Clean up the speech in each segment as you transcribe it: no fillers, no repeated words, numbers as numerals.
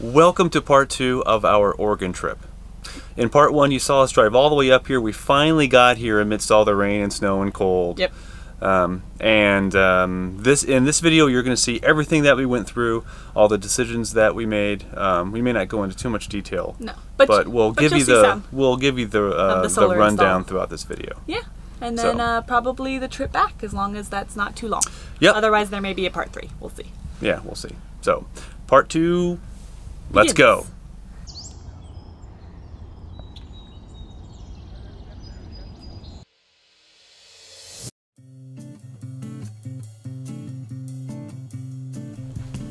Welcome to part 2 of our Oregon trip. In part 1 you saw us drive all the way up here. We finally got here amidst all the rain and snow and cold. Yep. In this video you're going to see everything that we went through, all the decisions that we made. We may not go into too much detail. No, but we'll give you the rundown throughout this video. Yeah. And then probably the trip back, as long as that's not too long. Yep. Otherwise there may be a part 3. We'll see. Yeah, we'll see. So, part 2, let's go.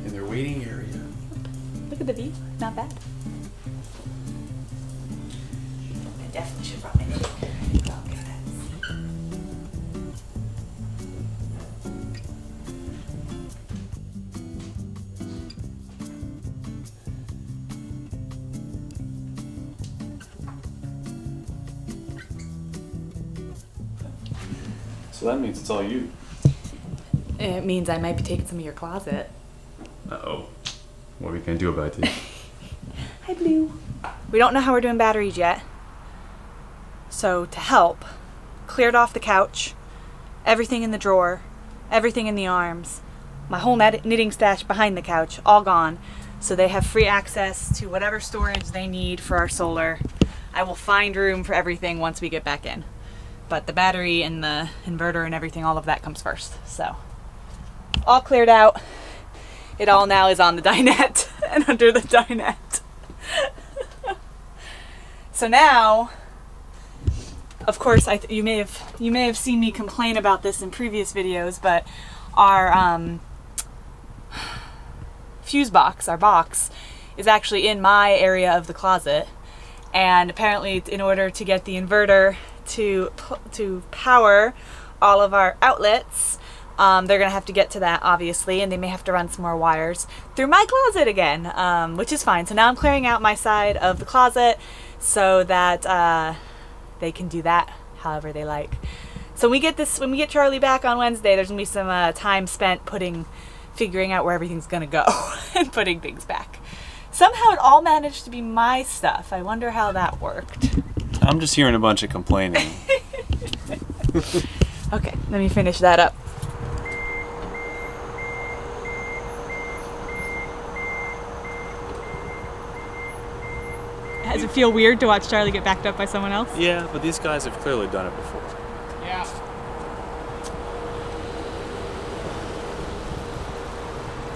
In their waiting area. Look at the view. Not bad. I definitely should brought my knitting. I'll get that seat. So that means it's all you. It means I might be taking some of your closet. Uh-oh. What are we going to do about it? Hi, Blue. We don't know how we're doing batteries yet. So to help, cleared off the couch, everything in the drawer, everything in the arms, my whole knitting stash behind the couch, all gone. So they have free access to whatever storage they need for our solar. I will find room for everything once we get back in. But the battery and the inverter and everything, all of that comes first. So all cleared out. It all now is on the dinette and under the dinette. So now, of course, you may have seen me complain about this in previous videos, but our fuse box, our box, is actually in my area of the closet, and apparently in order to get the inverter to power all of our outlets, they're gonna have to get to that, obviously, and they may have to run some more wires through my closet again, which is fine. So now I'm clearing out my side of the closet so that they can do that however they like. So when we get Charlie back on Wednesday, there's gonna be some time spent figuring out where everything's gonna go and putting things back. Somehow it all managed to be my stuff. I wonder how that worked. I'm just hearing a bunch of complaining. Okay, let me finish that up. Does it feel weird to watch Charlie get backed up by someone else? Yeah, but these guys have clearly done it before. Yeah.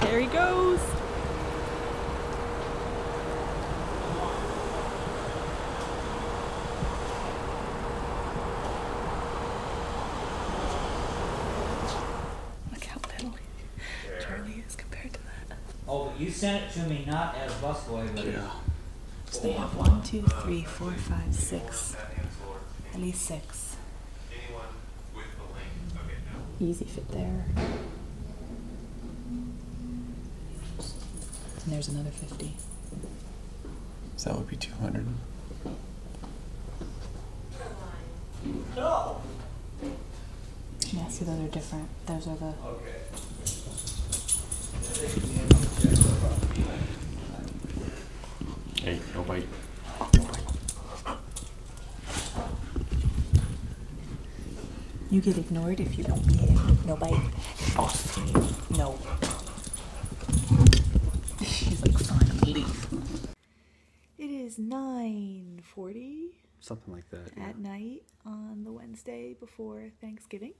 There he goes. Look how little Charlie is compared to that. Oh, but you sent it to me not as busboy, but yeah. So they have 1, 2, 3, 4, 5, 6. At least 6. Easy fit there. And there's another 50. So that would be 200. no. Yeah, see, those are different. Those are the... Okay. Hey, no bite. You get ignored if you don't get it. No bite. No. She's like, fine, leave. It is 9:40. Something like that. Yeah. At night on the Wednesday before Thanksgiving.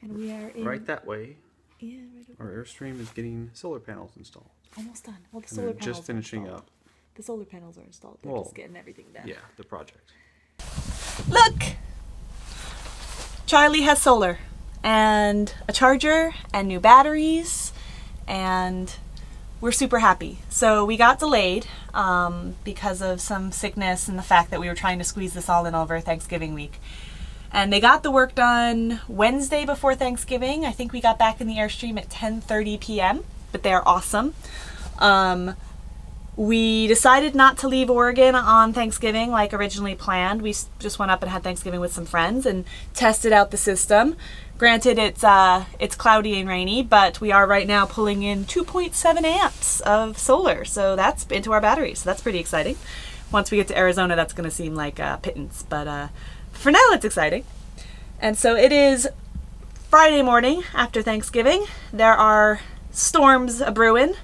And we are in... Right that way. Yeah, right over. Our Airstream is getting solar panels installed. Almost done. Well, the And solar they're panels just finishing up. The solar panels are installed. They're just getting everything done. Yeah, the project. Look! Charlie has solar and a charger and new batteries, and we're super happy. So we got delayed because of some sickness and the fact that we were trying to squeeze this all in over Thanksgiving week. And they got the work done Wednesday before Thanksgiving. I think we got back in the Airstream at 10:30 p.m., but they're awesome. We decided not to leave Oregon on Thanksgiving like originally planned. We just went up and had Thanksgiving with some friends and tested out the system. Granted, it's cloudy and rainy, but we are right now pulling in 2.7 amps of solar, so that's into our batteries. So that's pretty exciting. Once we get to Arizona, that's going to seem like pittance, but for now, it's exciting. And so it is Friday morning after Thanksgiving. There are storms a-brewing,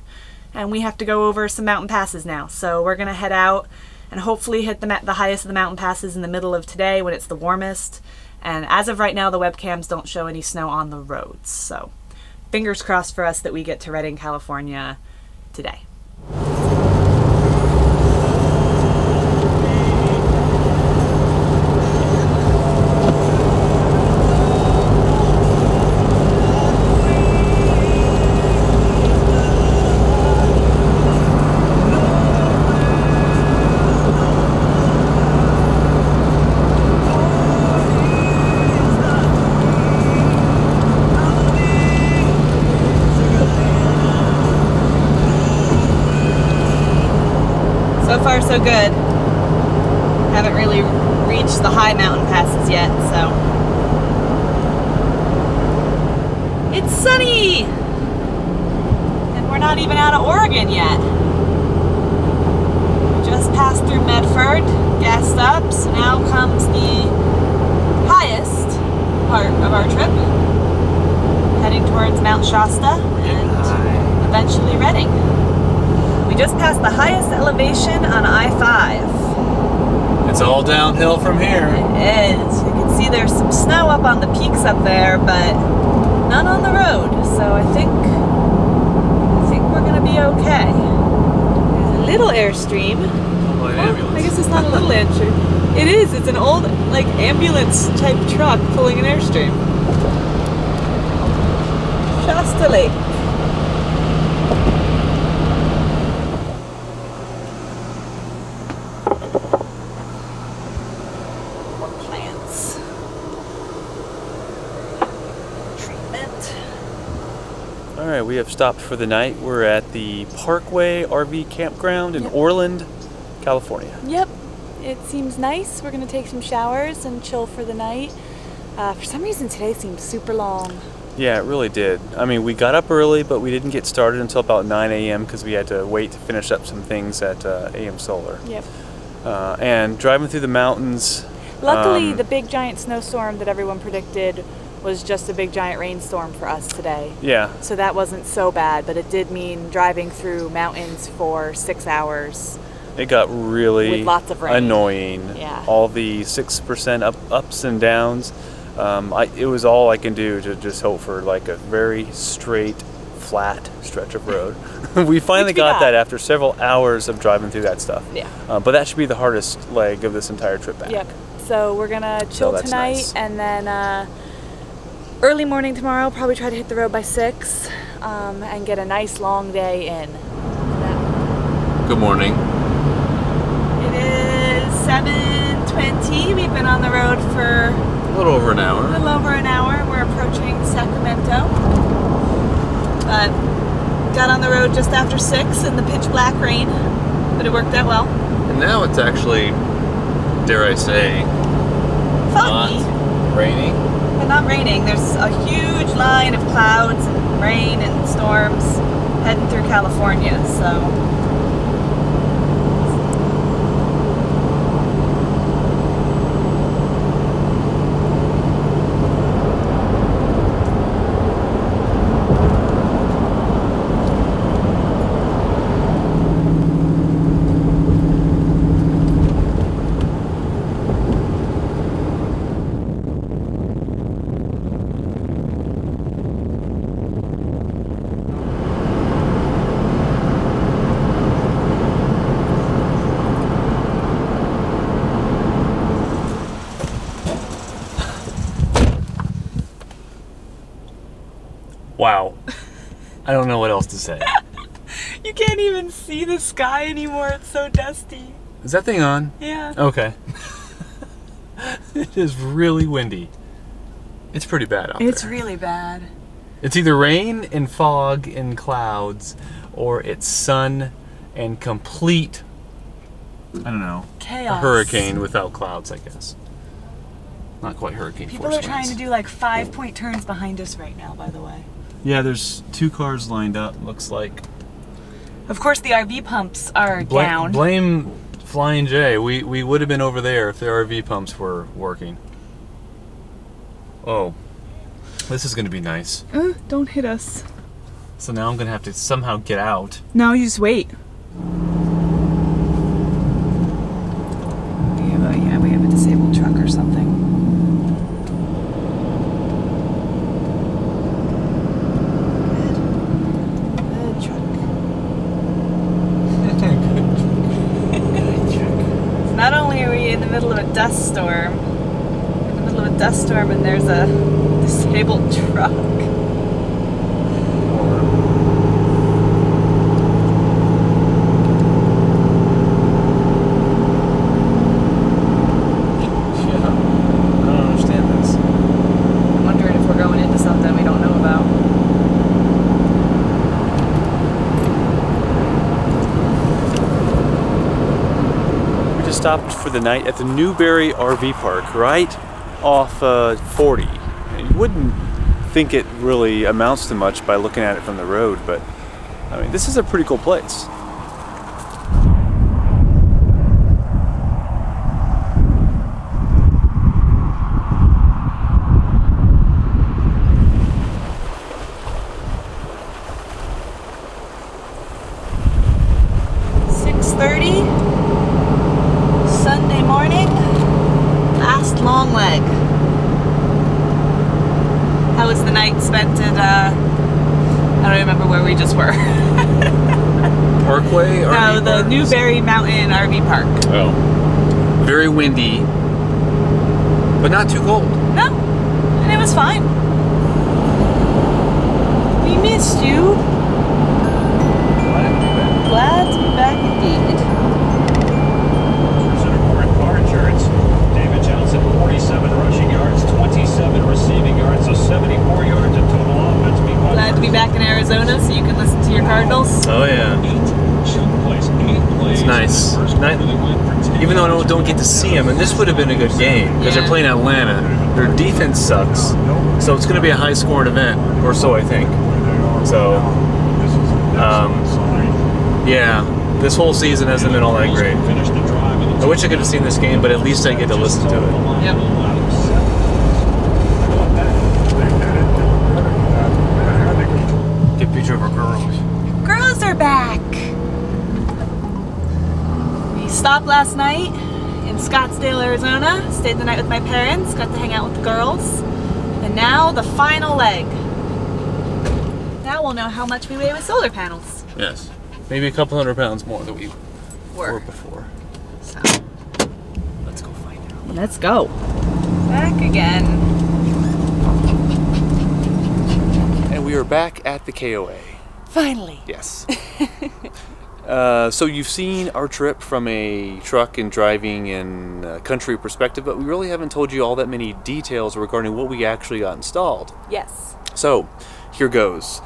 and we have to go over some mountain passes now. So we're gonna head out and hopefully hit the highest of the mountain passes in the middle of today when it's the warmest. And as of right now, the webcams don't show any snow on the roads. So fingers crossed for us that we get to Redding, California today. So far so good. Haven't really reached the high mountain passes yet, so. It's sunny! And we're not even out of Oregon yet. We just passed through Medford, gassed up, so now comes the highest part of our trip. Heading towards Mount Shasta and eventually Redding. We just passed the highest elevation on I-5. It's all downhill from here. It is. You can see there's some snow up on the peaks up there, but none on the road. So I think we're gonna be okay. There's a little Airstream. Ambulance. I guess it's not a little Airstream. It is. It's an old like ambulance type truck pulling an Airstream. Shasta Lake. Alright, we have stopped for the night. We're at the Parkway Rv Campground in Orland, California. Yep, it seems nice. We're going to take some showers and chill for the night. For some reason today seems super long. Yeah, it really did. I mean, we got up early, but we didn't get started until about 9 a.m. because we had to wait to finish up some things at AM Solar. Yep. And driving through the mountains. Luckily, the big giant snowstorm that everyone predicted was just a big giant rainstorm for us today. Yeah. So that wasn't so bad, but it did mean driving through mountains for 6 hours. It got really with lots of rain. Annoying. Yeah. All the 6% ups and downs. It was all I can do to just hope for like a very straight, flat stretch of road. We finally got that after several hours of driving through that stuff. Yeah. But that should be the hardest leg of this entire trip back. Yep. So we're gonna chill tonight, nice. And then early morning tomorrow, probably try to hit the road by 6 and get a nice long day in. Good morning. It is 7:20. We've been on the road for a little over an hour. A little over an hour. We're approaching Sacramento. But got on the road just after 6 in the pitch black rain, but it worked out well. And now it's actually, dare I say, foggy. Not raining. But not raining. There's a huge line of clouds and rain and storms heading through California, so. Wow. I don't know what else to say. You can't even see the sky anymore. It's so dusty. Is that thing on? Yeah. Okay. It is really windy. It's pretty bad out there. It's really bad. It's either rain and fog and clouds, or it's sun and complete, I don't know, chaos. A hurricane without clouds, I guess. Not quite hurricane People force are trying winds. to do like 5-point turns behind us right now, by the way. Yeah, there's 2 cars lined up, looks like. Of course, the RV pumps are down. Blame Flying J. We would have been over there if the RV pumps were working. Oh, this is going to be nice. Don't hit us. So now I'm going to have to somehow get out. No, you just wait. Yeah, we have a disabled truck or something. Good truck. Not only are we in the middle of a dust storm, and there's a disabled truck. Stopped for the night at the Newberry Rv Park, right off 40. You wouldn't think it really amounts to much by looking at it from the road, but I mean, this is a pretty cool place. Sunday morning, last long leg. How was the night spent at, I don't remember where we just were. Parkway Rv No, the Park? Newberry Mountain RV Park. Oh. Very windy, but not too cold. No, and it was fine. We missed you. Glad to be back indeed. Car insurance. David Johnson, 47 rushing yards, 27 receiving yards, so 74 yards in total offense. Glad to be back in Arizona so you can listen to your Cardinals. Oh yeah. It's nice. Even though I don't get to see them, and this would have been a good game because they're playing Atlanta. Their defense sucks, so it's going to be a high-scoring event, or so I think. So, yeah, this whole season hasn't been all that great. I wish I could have seen this game, but at least I get to listen to it. Yep. Get a picture of our girls. Girls are back. We stopped last night in Scottsdale, Arizona. Stayed the night with my parents. Got to hang out with the girls. And now the final leg. Now we'll know how much we weigh with solar panels. Yes. Maybe a couple $100 pounds more than we were Were. before. So, Let's go find out. let's go. Back again. And we are back at the KOA. Finally. Yes. So you've seen our trip from a truck and driving and country perspective, but we really haven't told you all that many details regarding what we actually got installed. Yes. So here goes.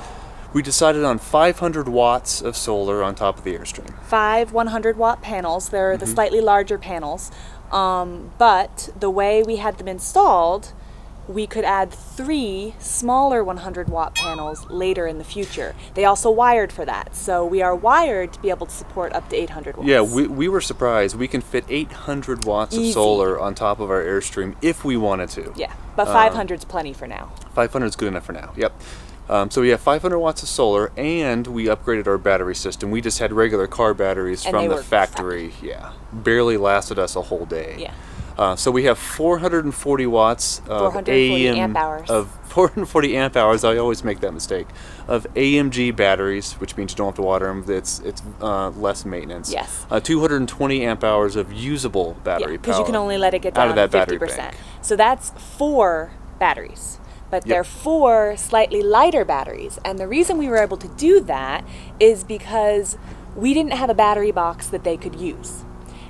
We decided on 500 watts of solar on top of the Airstream. 5 100-watt panels. They're the slightly larger panels. But the way we had them installed, we could add 3 smaller 100-watt panels later in the future. They also wired for that. So we are wired to be able to support up to 800 watts. Yeah, we were surprised. We can fit 800 watts Easy. of solar on top of our Airstream if we wanted to. Yeah, but 500's plenty for now. 500 is good enough for now, yep. So we have 500 watts of solar, and we upgraded our battery system. We just had regular car batteries And from they the were factory. Yeah, barely lasted us a whole day. Yeah. So we have 440 watts of 440 amp hours. of 440 amp hours. I always make that mistake of AMG batteries, which means you don't have to water them. It's less maintenance. Yes. 220 amp hours of usable battery because power. you can only let it get out down of that to battery 50%. bank. So that's 4 batteries. But Yep. they're 4 slightly lighter batteries. And the reason we were able to do that is because we didn't have a battery box that they could use.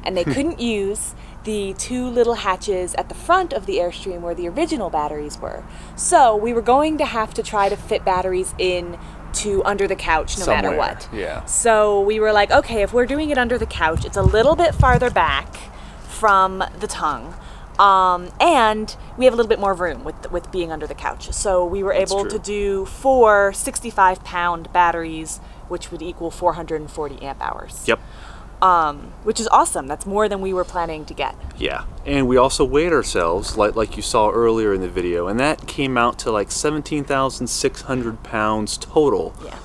And they couldn't use the 2 little hatches at the front of the Airstream where the original batteries were. So we were going to have to try to fit batteries in to under the couch no matter what. Yeah. So we were like, okay, if we're doing it under the couch, it's a little bit farther back from the tongue. And we have a little bit more room with being under the couch. So we were able to do 4 65-pound batteries, which would equal 440 amp hours. Yep. Which is awesome. That's more than we were planning to get. Yeah, and we also weighed ourselves, like you saw earlier in the video, and that came out to like 17,600 pounds total. Yeah.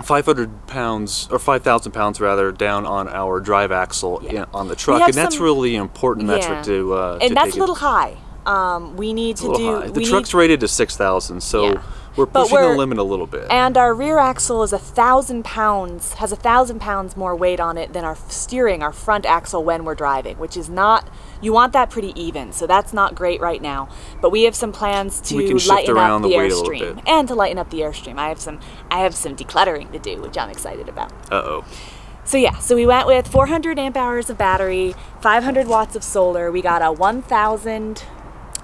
500 pounds, or 5,000 pounds rather, down on our drive axle on the truck, and that's really an important metric to and that's a little high. We need to do. The truck's rated to 6,000, so we're pushing the limit a little bit. And our rear axle is 1,000 pounds, has 1,000 pounds more weight on it than our steering, our front axle when we're driving, which is not. You want that pretty even, so that's not great right now. But we have some plans to lighten up the Airstream and to lighten up the Airstream. I have some decluttering to do, which I'm excited about. So yeah, so we went with 400 amp hours of battery, 500 watts of solar. We got a 1,000.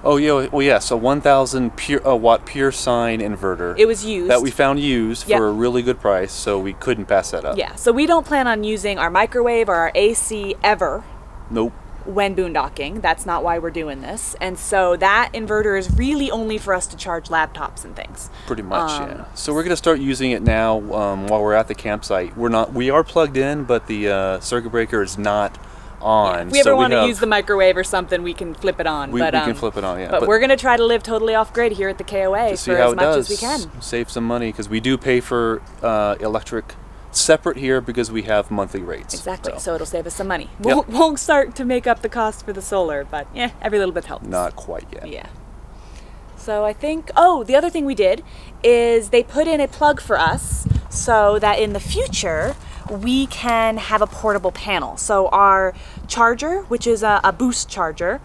Oh yeah, well yeah, so 1,000 watt pure sine inverter. It was used. That we found used for a really good price, so we couldn't pass that up. Yeah, so we don't plan on using our microwave or our AC ever. Nope. When boondocking, that's not why we're doing this. And so that inverter is really only for us to charge laptops and things. Pretty much, yeah. So we're gonna start using it now while we're at the campsite. We are plugged in, but the circuit breaker is not on. If we ever want to use the microwave or something, we can flip it on. We can flip it on, yeah. But we're going to try to live totally off grid here at the KOA for as much as we can. Save some money, because we do pay for electric separate here because we have monthly rates. Exactly, so it'll save us some money. We'll start to make up the cost for the solar, but every little bit helps. Not quite yet. Yeah. So I think, the other thing we did is they put in a plug for us so that in the future we can have a portable panel. So our charger, which is a boost charger,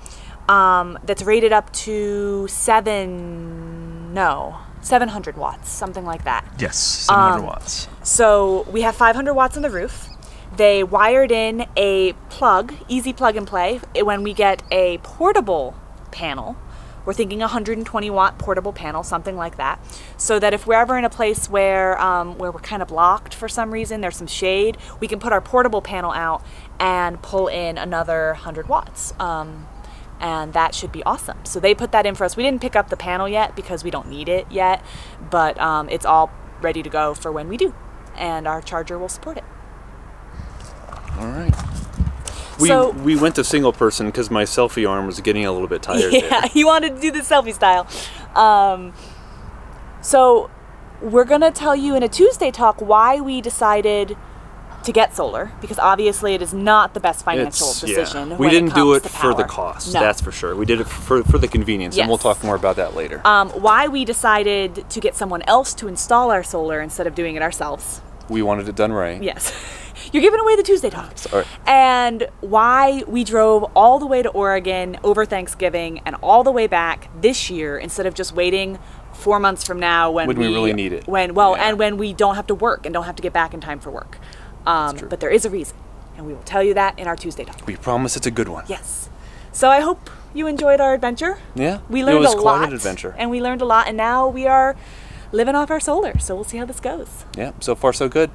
that's rated up to 700 watts, something like that. Yes, 700 watts. So we have 500 watts on the roof. They wired in a plug, easy plug and play. When we get a portable panel, we're thinking 120 watt portable panel, something like that. So that if we're ever in a place where we're kind of blocked for some reason, there's some shade, we can put our portable panel out and pull in another 100 watts. And that should be awesome. So they put that in for us. We didn't pick up the panel yet because we don't need it yet, but it's all ready to go for when we do. And our charger will support it. All right. We went to single person because my selfie arm was getting a little bit tired. Yeah, he wanted to do the selfie style. So we're going to tell you in a Tuesday talk why we decided to get solar, because obviously it is not the best financial decision. We didn't do it for the cost, that's for sure. We did it for the convenience, and we'll talk more about that later. Why we decided to get someone else to install our solar instead of doing it ourselves. We wanted it done right. Yes. You're giving away the Tuesday talk. Sorry. And why we drove all the way to Oregon over Thanksgiving and all the way back this year instead of just waiting 4 months from now when we really need it. And when we don't have to work and don't have to get back in time for work. But there is a reason, and we will tell you that in our Tuesday talk. We promise it's a good one. Yes. So I hope you enjoyed our adventure. Yeah. We learned a lot. Quite an adventure. And we learned a lot, and now we are living off our solar. So we'll see how this goes. Yeah. So far, so good.